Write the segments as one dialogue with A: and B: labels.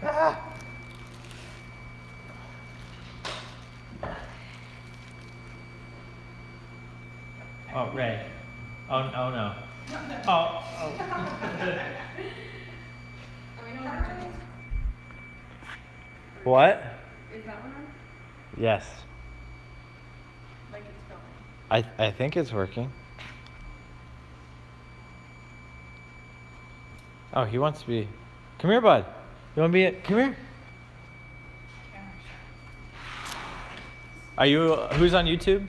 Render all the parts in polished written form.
A: Ah. Oh, Ray. Oh no. Oh. What?
B: Is that one on?
A: Yes.
B: Like it's filming.
A: I think it's working. Oh, he wants to be. Come here, bud. You want to be? Come here. Are you? Who's on YouTube?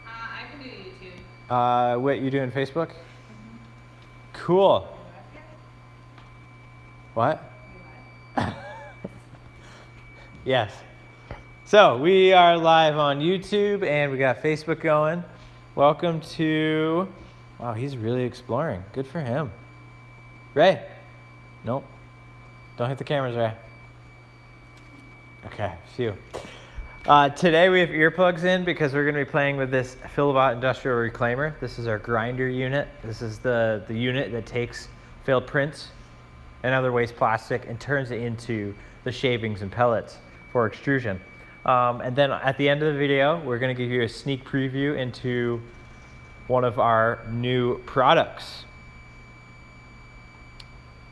B: I can do YouTube.
A: What you doing? Facebook? Cool. What? Yes. So we are live on YouTube and we got Facebook going. Welcome to. Wow, he's really exploring. Good for him. Ray. Nope. Don't hit the cameras, Ray. Okay, phew. Today we have earplugs in because we're going to be playing with this Filabot Industrial Reclaimer. This is our grinder unit. This is the unit that takes failed prints and other waste plastic and turns it into the shavings and pellets for extrusion. And then at the end of the video, we're going to give you a sneak preview into one of our new products,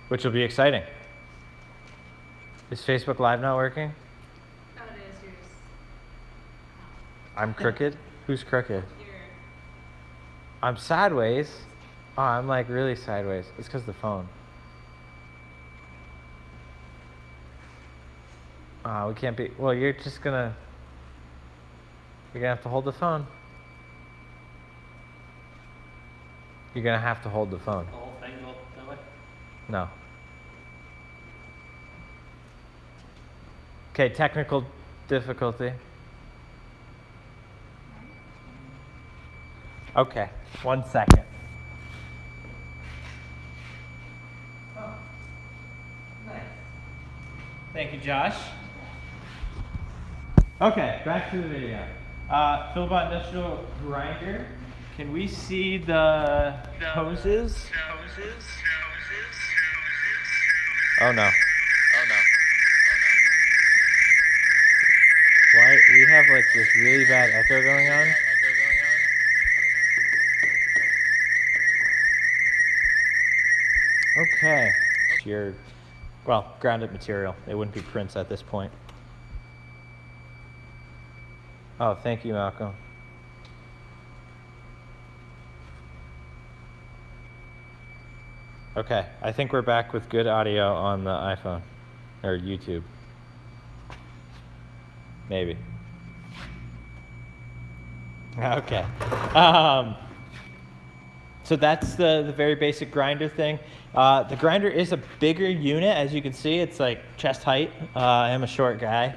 A: which will be exciting. Is Facebook Live not working?
B: Oh, it is. Yours.
A: I'm crooked? Who's crooked?
B: You're.
A: I'm sideways. Oh, I'm like really sideways. It's because of the phone. We can't be. Well, you're just gonna. You're gonna have to hold the phone. You're gonna have to hold the phone.
C: The whole thing go that way?
A: No. Okay, technical difficulty. Okay, 1 second. Oh, nice. Thank you, Josh. Okay, back to the video. Filabot Industrial Grinder. Can we see the hoses? Oh no. Why we have like this really bad echo going on? Okay. It's your, well, grounded material. It wouldn't be prints at this point. Oh, thank you, Malcolm. Okay, I think we're back with good audio on the iPhone or YouTube. Maybe. Okay. So that's the very basic grinder thing. The grinder is a bigger unit, as you can see. It's like chest height. I am a short guy,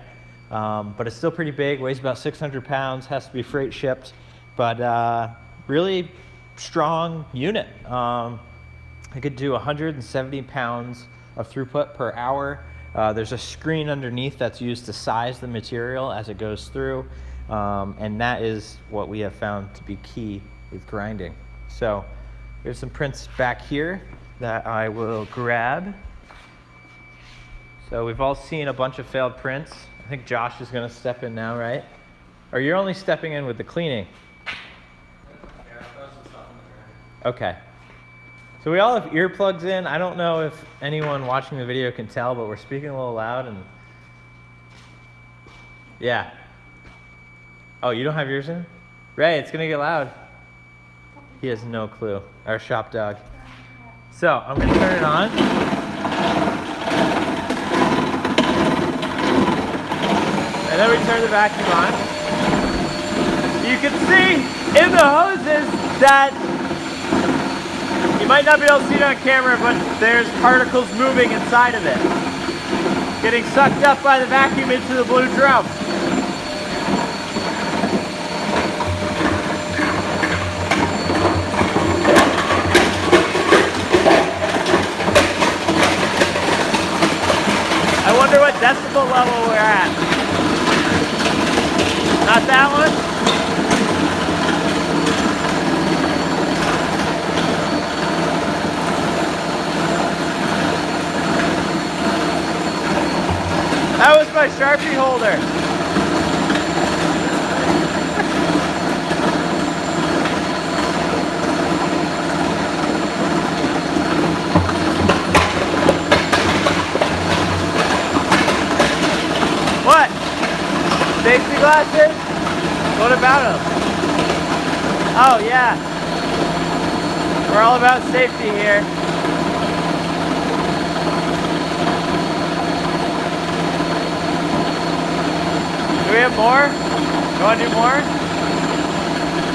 A: but it's still pretty big. Weighs about 600 pounds. Has to be freight shipped, but really strong unit. I could do 170 pounds of throughput per hour. There's a screen underneath that's used to size the material as it goes through, and that is what we have found to be key with grinding. So there's some prints back here that I will grab. So we've all seen a bunch of failed prints. I think Josh is going to step in now, right? Or you're only stepping in with the cleaning? Okay. So we all have earplugs in. I don't know if anyone watching the video can tell, but we're speaking a little loud and yeah. Oh, you don't have yours in? Ray, it's gonna get loud. He has no clue. Our shop dog. So I'm gonna turn it on. And then we turn the vacuum on. You can see in the hoses that you might not be able to see it on camera, but there's particles moving inside of it, getting sucked up by the vacuum into the blue drum. I wonder what decibel level we're at. Not that one? my Sharpie holder? What? Safety glasses? What about them? Oh yeah. We're all about safety here. Do we have more? You want to do more?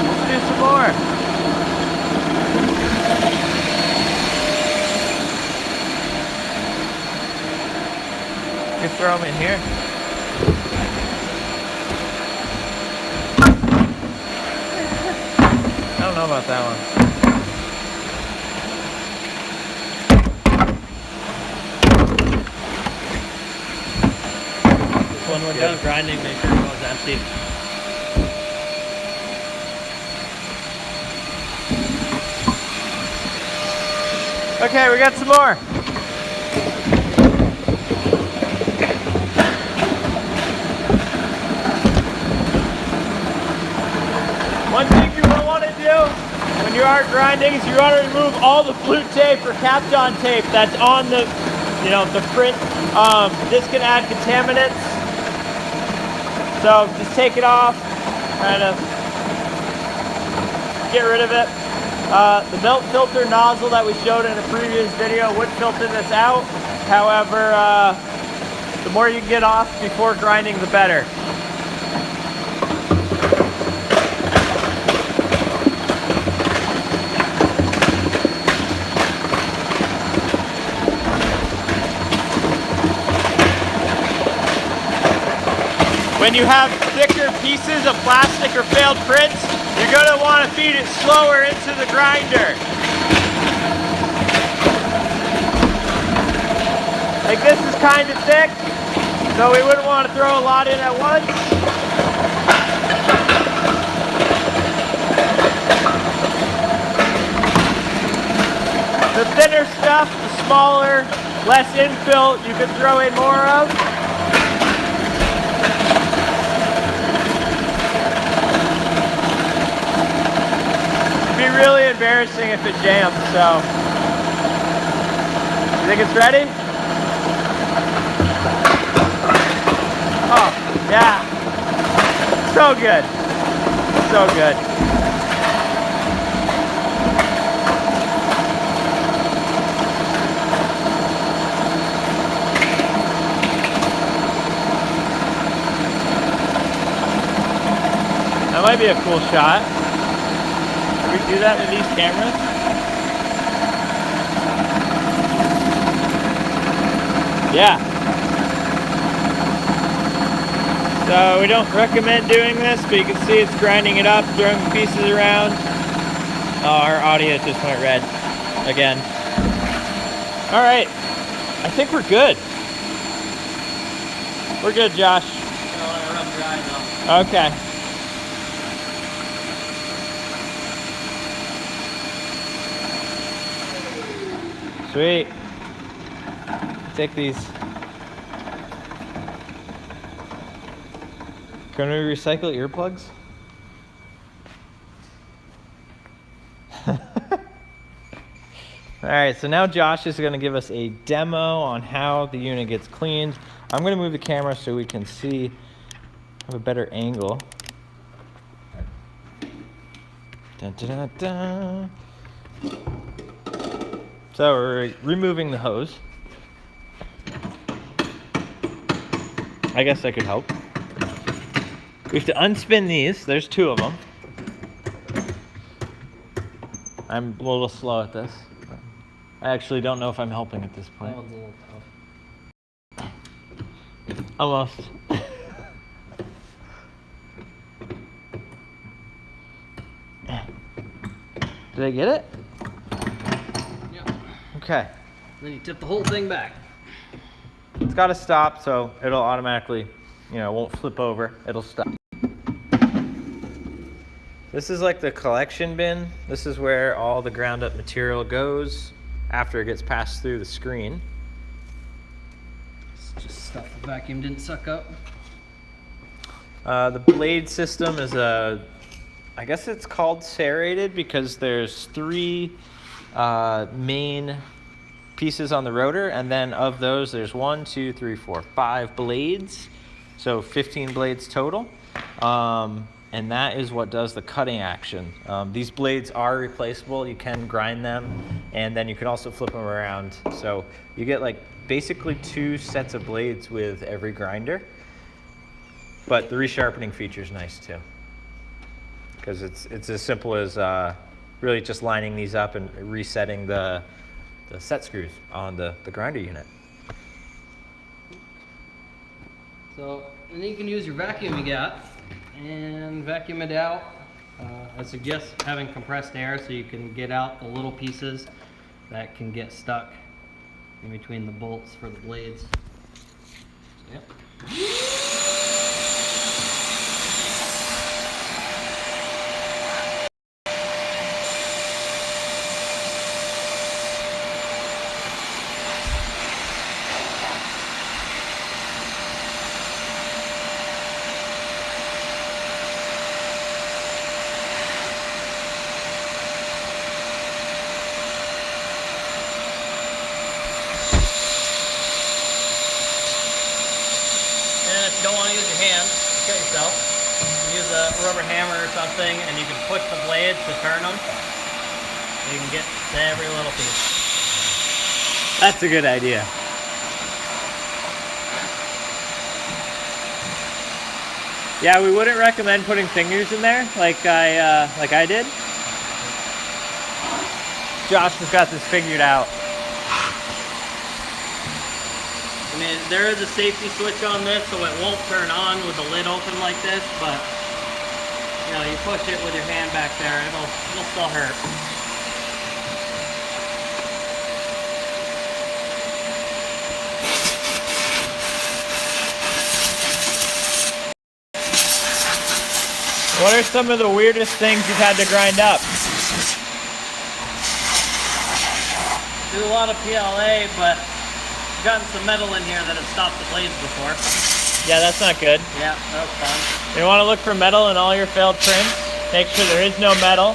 A: Let's do some more. You can throw them in here. I don't know about that one. When we're done grinding, make sure it goes empty. Okay, we got some more. One thing you will want to do when you are grinding is you want to remove all the flute tape or Kapton tape that's on the, the print. This can add contaminants. So just take it off, kind of get rid of it. The melt filter nozzle that we showed in a previous video would filter this out. However, the more you can get off before grinding, the better. When you have thicker pieces of plastic or failed prints, you're going to want to feed it slower into the grinder. Like this is kind of thick, so we wouldn't want to throw a lot in at once. The thinner stuff, the smaller, less infill, you can throw in more of. It'd be really embarrassing if it jams, so. You think it's ready? Oh, yeah. So good. So good. That might be a cool shot. Can we do that with these cameras? Yeah. So we don't recommend doing this, but you can see it's grinding it up, throwing the pieces around. Oh, our audio just went red again. All right, I think we're good. We're good, Josh. Okay. Sweet. Take these. Can we recycle earplugs? Alright, so now Josh is going to give us a demo on how the unit gets cleaned. I'm going to move the camera so we can see, have a better angle. Dun, dun, dun, dun. So we're removing the hose. I guess that could help. We have to unspin these. There's two of them. I'm a little slow at this. I actually don't know if I'm helping at this point.
C: That one's a little tough.
A: Almost. Did I get it?
C: Yeah.
A: Okay.
C: Then you tip the whole thing back.
A: It's got to stop, so it'll automatically, won't flip over. It'll stop. This is like the collection bin. This is where all the ground up material goes after it gets passed through the screen.
C: It's just stuff the vacuum didn't suck up.
A: The blade system is I guess it's called serrated because there's 3 main pieces on the rotor, and then of those there's 1, 2, 3, 4, 5 blades, so 15 blades total. And that is what does the cutting action. These blades are replaceable. You can grind them, and then you can also flip them around. So you get like basically 2 sets of blades with every grinder. But the resharpening feature is nice too, because it's as simple as really just lining these up and resetting the set screws on the grinder unit.
C: So, and then you can use your vacuum you got and vacuum it out. I suggest having compressed air so you can get out the little pieces that can get stuck in between the bolts for the blades. So, yep. If you don't want to use your hand, cut yourself. You can use a rubber hammer or something, and you can push the blades to turn them. You can get to every little piece.
A: That's a good idea. Yeah, we wouldn't recommend putting fingers in there like I did. Josh has got this figured out.
C: I mean, there is a safety switch on this, so it won't turn on with the lid open like this, but you know, you push it with your hand back there, it'll still hurt.
A: What are some of the weirdest things you've had to grind up?
C: Do a lot of PLA, but gotten some metal in here that have stopped the blades before.
A: Yeah, that's not good.
C: Yeah, that was fun.
A: You want to look for metal in all your failed prints. Make sure there is no metal.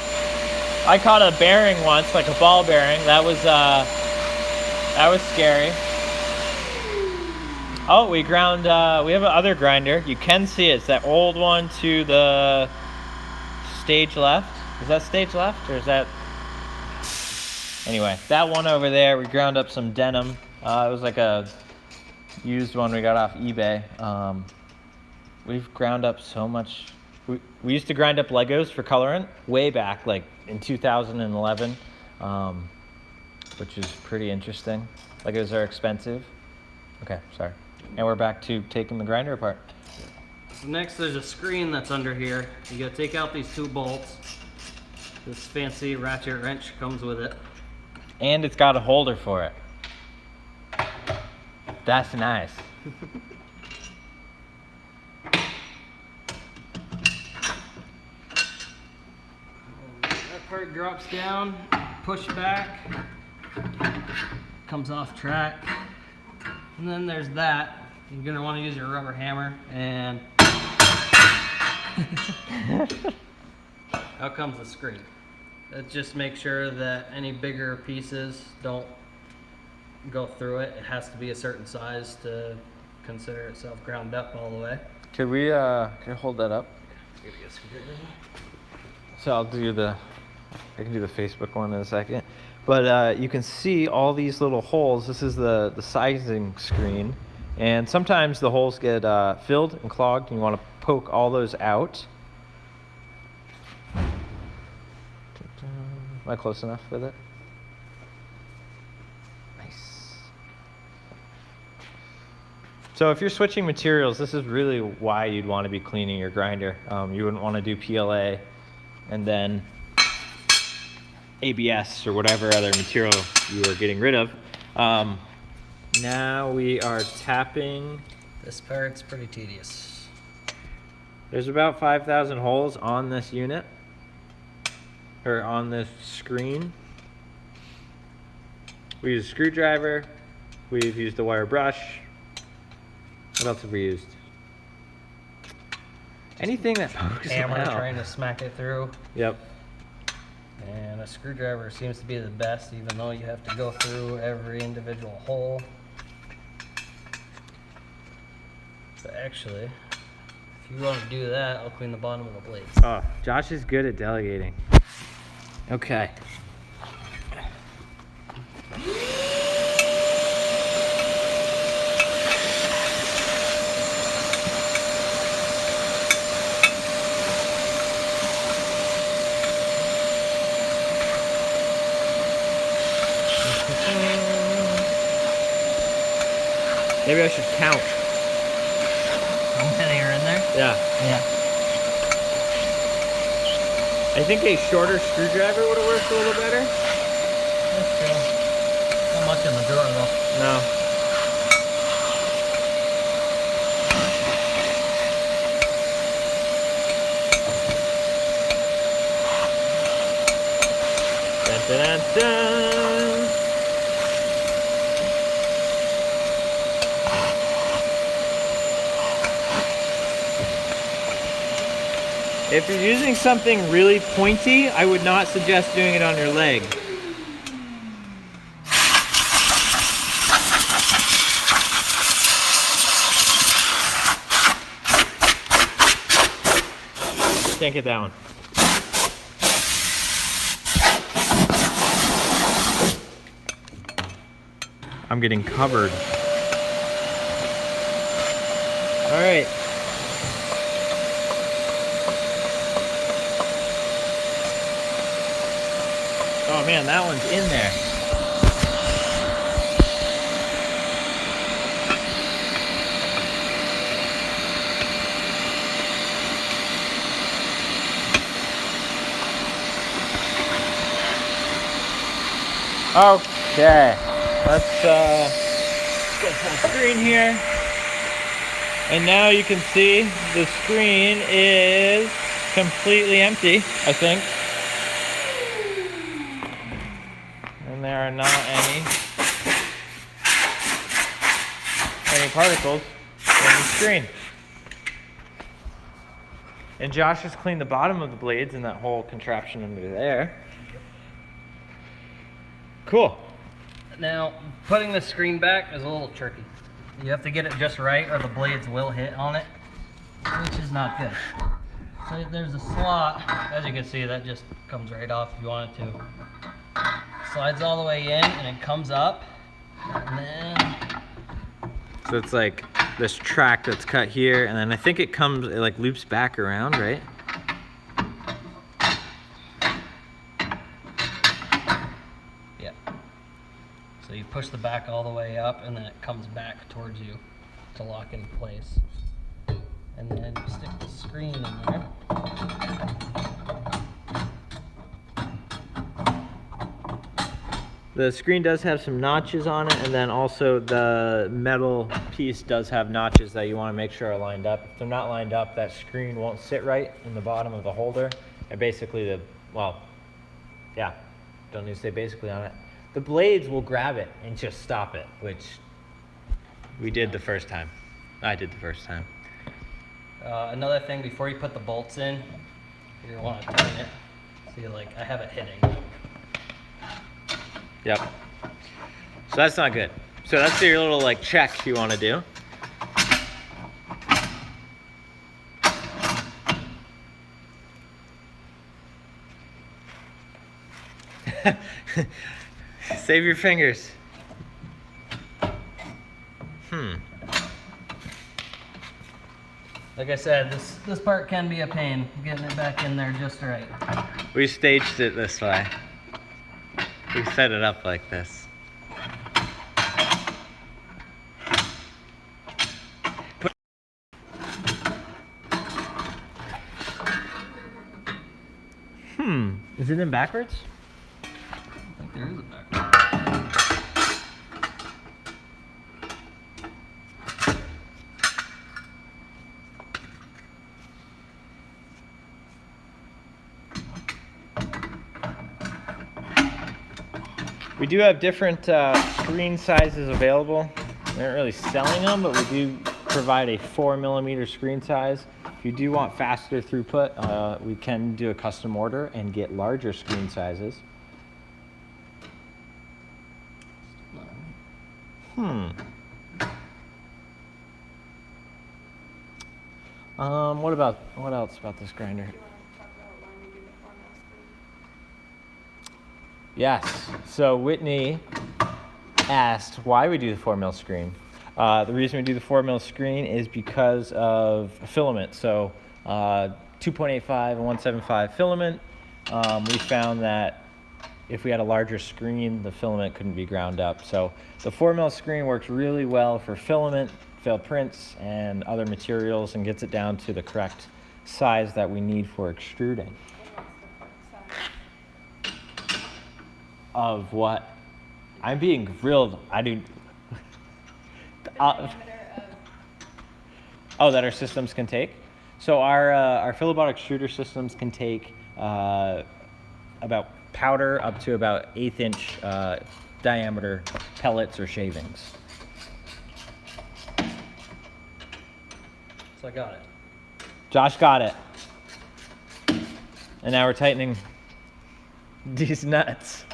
A: I caught a bearing once, like a ball bearing. That was scary. Oh, we ground. We have another grinder. You can see it. It's that old one to the stage left. Is that stage left, or is that? Anyway, that one over there. We ground up some denim. It was like a used one we got off eBay. We've ground up so much. We used to grind up Legos for colorant way back, like in 2011, which is pretty interesting. Legos are expensive. Okay, sorry. And we're back to taking the grinder apart.
C: So next there's a screen that's under here. You gotta take out these 2 bolts. This fancy ratchet wrench comes with it.
A: And it's got a holder for it. That's nice.
C: That part drops down, push back, comes off track. And then there's that. You're gonna want to use your rubber hammer, and out comes the screen. Just make sure that any bigger pieces don't go through it. It has to be a certain size to consider itself ground up all the way.
A: Could we can you hold that up? So I can do the Facebook one in a second. But you can see all these little holes. This is the sizing screen. And sometimes the holes get filled and clogged, and you want to poke all those out. Am I close enough with it? Nice. So if you're switching materials, this is really why you'd want to be cleaning your grinder. You wouldn't want to do PLA and then ABS or whatever other material you are getting rid of. Now we are tapping.
C: This part's pretty tedious.
A: There's about 5,000 holes on this unit, or on this screen. We use a screwdriver, we've used a wire brush, What else have we used? Anything that pokes
C: Hammer
A: out.
C: trying to smack it through.
A: Yep.
C: And a screwdriver seems to be the best, even though you have to go through every individual hole. But actually, if you want to do that, I'll clean the bottom of the blades.
A: Oh, Josh is good at delegating. Okay. Maybe I should count.
C: How many are in there?
A: Yeah.
C: Yeah.
A: I think a shorter screwdriver would have worked a little better.
C: That's true. Not much in the drawer though.
A: No. Dun, dun, dun, dun. If you're using something really pointy, I would not suggest doing it on your leg. Can't get that one. I'm getting covered. All right. Oh man, that one's in there. Okay, let's get full screen here. And now you can see the screen is completely empty, I think. And there are not any particles in the screen. And Josh has cleaned the bottom of the blades and that whole contraption under there. Cool.
C: Now, putting the screen back is a little tricky. You have to get it just right or the blades will hit on it, which is not good. So there's a slot, as you can see, that just comes right off if you want it to. Slides all the way in and it comes up, and then...
A: So it's like this track that's cut here, and then I think it like loops back around, right?
C: Yeah. So you push the back all the way up, and then it comes back towards you to lock in place. And then you stick the screen in there.
A: The screen does have some notches on it, and then also the metal piece does have notches that you want to make sure are lined up. If they're not lined up, that screen won't sit right in the bottom of the holder. And basically don't need to say basically on it. The blades will grab it and just stop it, which we did the first time. I did the first time.
C: Another thing, before you put the bolts in, you want to tighten it. See, like, I have it hitting.
A: Yep. So that's not good. So that's your little like check you want to do. Save your fingers.
C: Like I said, this part can be a pain, getting it back in there just right.
A: We staged it this way. We set it up like this. Is it in backwards?
C: I think there is a backwards.
A: We do have different screen sizes available. We aren't really selling them, but we do provide a 4mm screen size. If you do want faster throughput, we can do a custom order and get larger screen sizes. What else about this grinder?
B: Do you want to talk about why we do the 4mm screen?
A: Yes. So Whitney asked why we do the 4mm screen. The reason we do the 4mm screen is because of filament. So 2.85 and 175 filament. We found that if we had a larger screen, the filament couldn't be ground up. So the 4mm screen works really well for filament, failed prints, and other materials, and gets it down to the correct size that we need for extruding.
B: And what's the correct size?
A: Of what? I'm being grilled. I do.
B: The diameter of...
A: Oh, that our systems can take. So our Filabot extruder systems can take about powder up to about 1/8 inch diameter pellets or shavings.
C: So I got it.
A: Josh got it. And now we're tightening these nuts.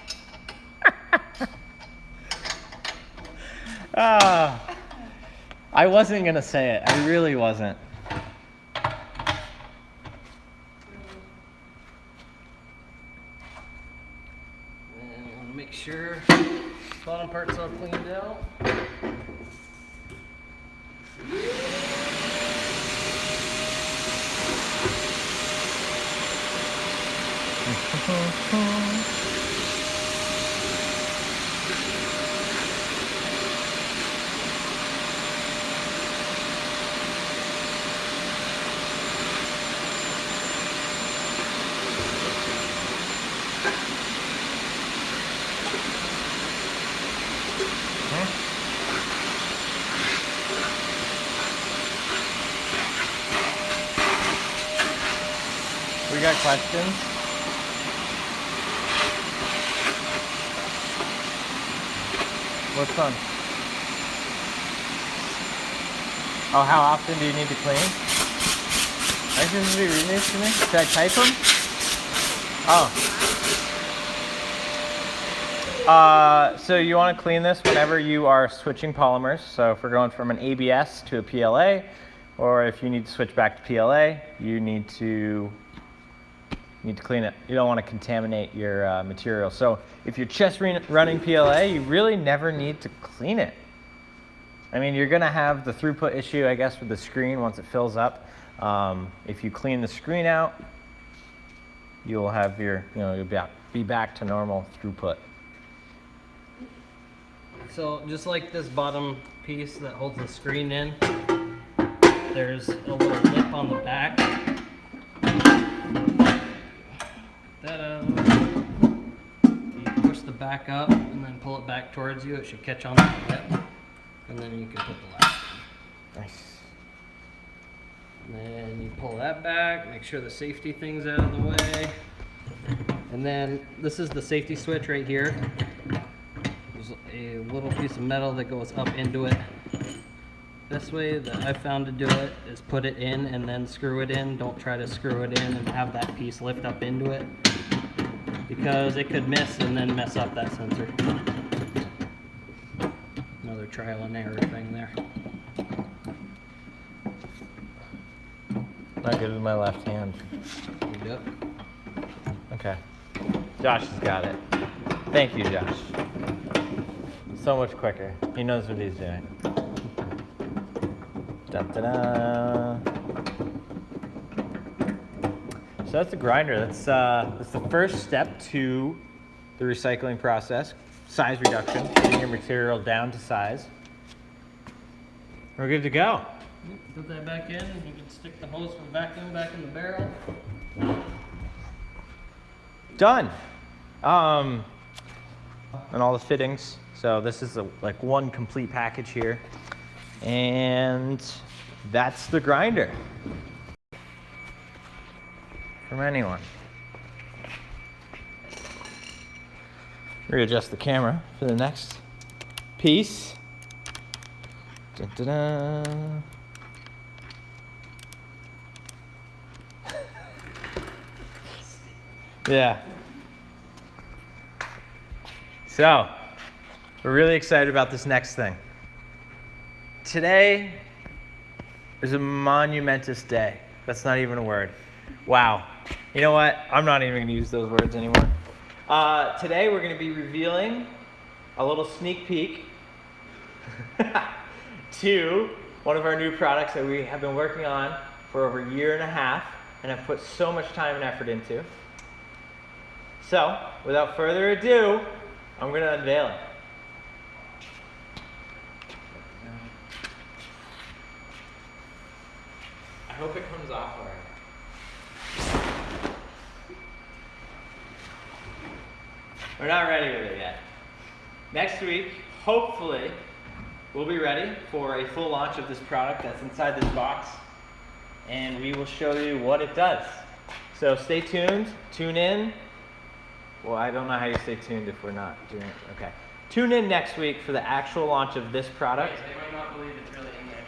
A: I wasn't gonna say it. I really wasn't.
C: And you want to make sure bottom part's all cleaned out.
A: We got questions? What's fun? Oh, how often do you need to clean? Are you supposed to be reading these to me? Should I type them? Oh. So you want to clean this whenever you are switching polymers. So if we're going from an ABS to a PLA, or if you need to switch back to PLA, you need to clean it. You don't want to contaminate your material. So if you're just running PLA, you really never need to clean it. I mean, you're going to have the throughput issue, I guess, with the screen once it fills up. If you clean the screen out, you'll have your, you'll be back to normal throughput.
C: So just like this bottom piece that holds the screen in, there's a little lip on the back. You push the back up and then pull it back towards you. It should catch on that lip, and then you can put the last in.
A: Nice.
C: And then you pull that back, make sure the safety thing's out of the way. And then this is the safety switch right here. There's a little piece of metal that goes up into it. Best way that I found to do it is put it in and then screw it in. Don't try to screw it in and have that piece lift up into it, because it could miss and then mess up that sensor. Another trial and error thing there.
A: Not good with my left hand.
C: Yep.
A: Okay. Josh has got it. Thank you, Josh. So much quicker. He knows what he's doing. Da-da-da. So that's the grinder. That's the first step to the recycling process. Size reduction, getting your material down to size. We're good to go.
C: Put that back in, and you can stick the hose for vacuum back in the barrel.
A: Done. And all the fittings. So this is like one complete package here. And that's the grinder. From anyone. Readjust the camera for the next piece. Da-da-da. Yeah. So, we're really excited about this next thing. Today is a monumentous day. That's not even a word. Wow. You know what? I'm not even going to use those words anymore. Today we're going to be revealing a little sneak peek to one of our new products that we have been working on for over a year and a half and have put so much time and effort into. So, without further ado, I'm going to unveil it. I hope it comes off all right. We're not ready with it yet. Next week, hopefully, we'll be ready for a full launch of this product that's inside this box, and we will show you what it does. So stay tuned, tune in. Well, I don't know how you stay tuned if we're not doing it. Okay. Tune in next week for the actual launch of this product.
C: They might not believe it's really in there.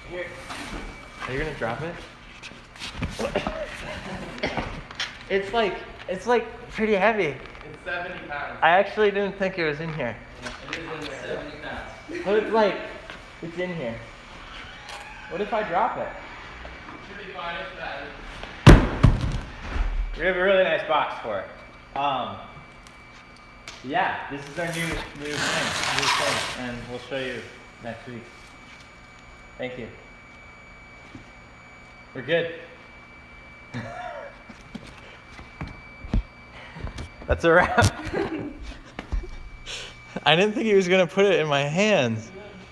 A: Here. Are you gonna drop it? It's like pretty heavy.
C: It's 70 pounds.
A: I actually didn't think it was in here.
C: It is in there. 70 pounds.
A: But it's in here. What if I drop it?
C: Should be fine if that is.
A: We have a really nice box for it. Yeah, this is our new thing, and we'll show you next week. Thank you. We're good. That's a wrap. I didn't think he was gonna put it in my hands.